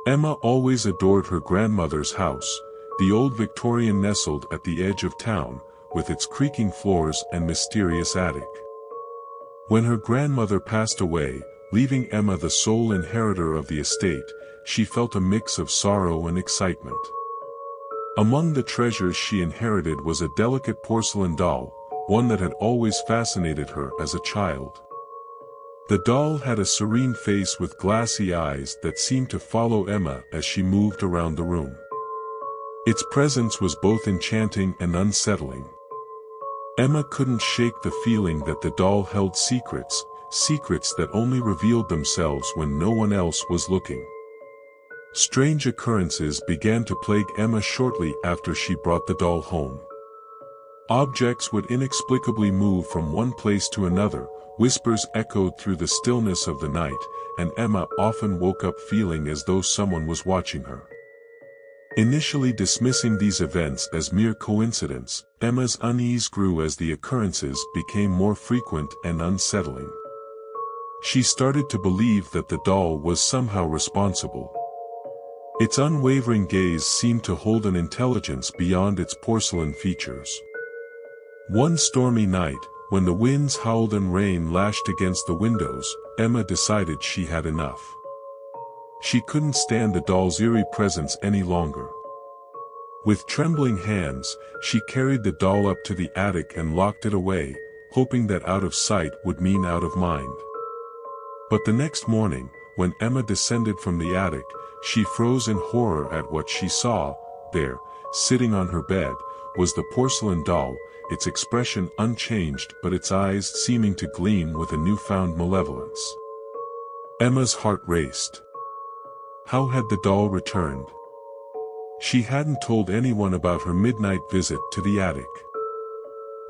Emma always adored her grandmother's house, the old Victorian nestled at the edge of town, with its creaking floors and mysterious attic. When her grandmother passed away, leaving Emma the sole inheritor of the estate, she felt a mix of sorrow and excitement. Among the treasures she inherited was a delicate porcelain doll, one that had always fascinated her as a child. The doll had a serene face with glassy eyes that seemed to follow Emma as she moved around the room. Its presence was both enchanting and unsettling. Emma couldn't shake the feeling that the doll held secrets, secrets that only revealed themselves when no one else was looking. Strange occurrences began to plague Emma shortly after she brought the doll home. Objects would inexplicably move from one place to another, whispers echoed through the stillness of the night, and Emma often woke up feeling as though someone was watching her. Initially dismissing these events as mere coincidence, Emma's unease grew as the occurrences became more frequent and unsettling. She started to believe that the doll was somehow responsible. Its unwavering gaze seemed to hold an intelligence beyond its porcelain features. One stormy night, when the winds howled and rain lashed against the windows, Emma decided she had enough. She couldn't stand the doll's eerie presence any longer. With trembling hands, she carried the doll up to the attic and locked it away, hoping that out of sight would mean out of mind. But the next morning, when Emma descended from the attic, she froze in horror at what she saw. There, sitting on her bed, was the porcelain doll, its expression unchanged but its eyes seeming to gleam with a newfound malevolence. Emma's heart raced. How had the doll returned? She hadn't told anyone about her midnight visit to the attic.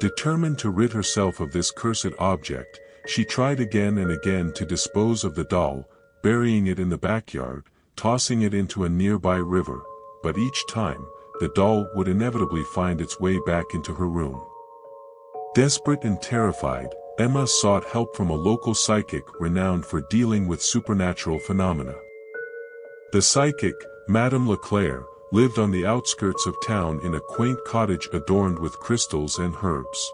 Determined to rid herself of this cursed object, she tried again and again to dispose of the doll, burying it in the backyard, tossing it into a nearby river, but each time, the doll would inevitably find its way back into her room. Desperate and terrified, Emma sought help from a local psychic renowned for dealing with supernatural phenomena. The psychic, Madame Leclerc, lived on the outskirts of town in a quaint cottage adorned with crystals and herbs.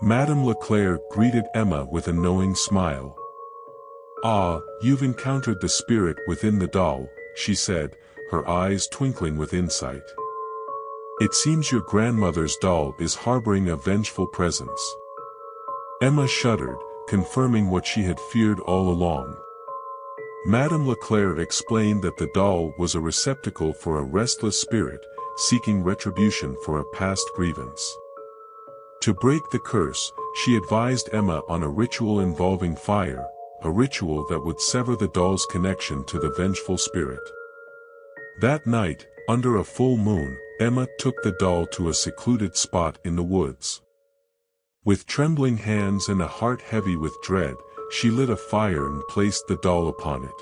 Madame Leclerc greeted Emma with a knowing smile. "Ah, you've encountered the spirit within the doll," she said, her eyes twinkling with insight. "It seems your grandmother's doll is harboring a vengeful presence." Emma shuddered, confirming what she had feared all along. Madame Leclerc explained that the doll was a receptacle for a restless spirit, seeking retribution for a past grievance. To break the curse, she advised Emma on a ritual involving fire, a ritual that would sever the doll's connection to the vengeful spirit. That night, under a full moon, Emma took the doll to a secluded spot in the woods. With trembling hands and a heart heavy with dread, she lit a fire and placed the doll upon it.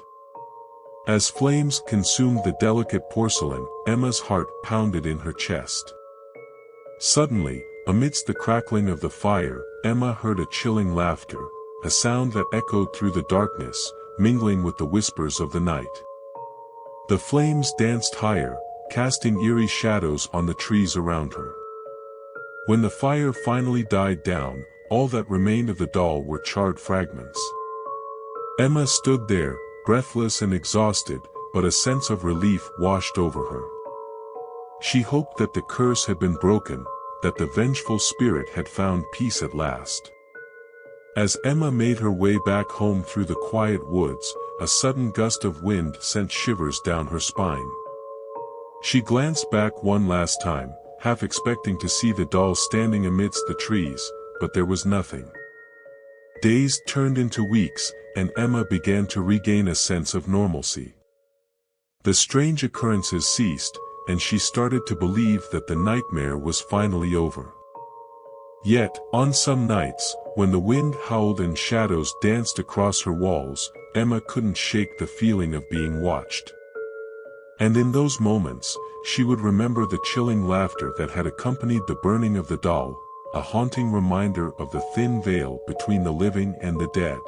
As flames consumed the delicate porcelain, Emma's heart pounded in her chest. Suddenly, amidst the crackling of the fire, Emma heard a chilling laughter, a sound that echoed through the darkness, mingling with the whispers of the night. The flames danced higher, casting eerie shadows on the trees around her. When the fire finally died down, all that remained of the doll were charred fragments. Emma stood there, breathless and exhausted, but a sense of relief washed over her. She hoped that the curse had been broken, that the vengeful spirit had found peace at last. As Emma made her way back home through the quiet woods, a sudden gust of wind sent shivers down her spine. She glanced back one last time, half expecting to see the doll standing amidst the trees, but there was nothing. Days turned into weeks, and Emma began to regain a sense of normalcy. The strange occurrences ceased, and she started to believe that the nightmare was finally over. Yet, on some nights, when the wind howled and shadows danced across her walls, Emma couldn't shake the feeling of being watched. And in those moments, she would remember the chilling laughter that had accompanied the burning of the doll, a haunting reminder of the thin veil between the living and the dead.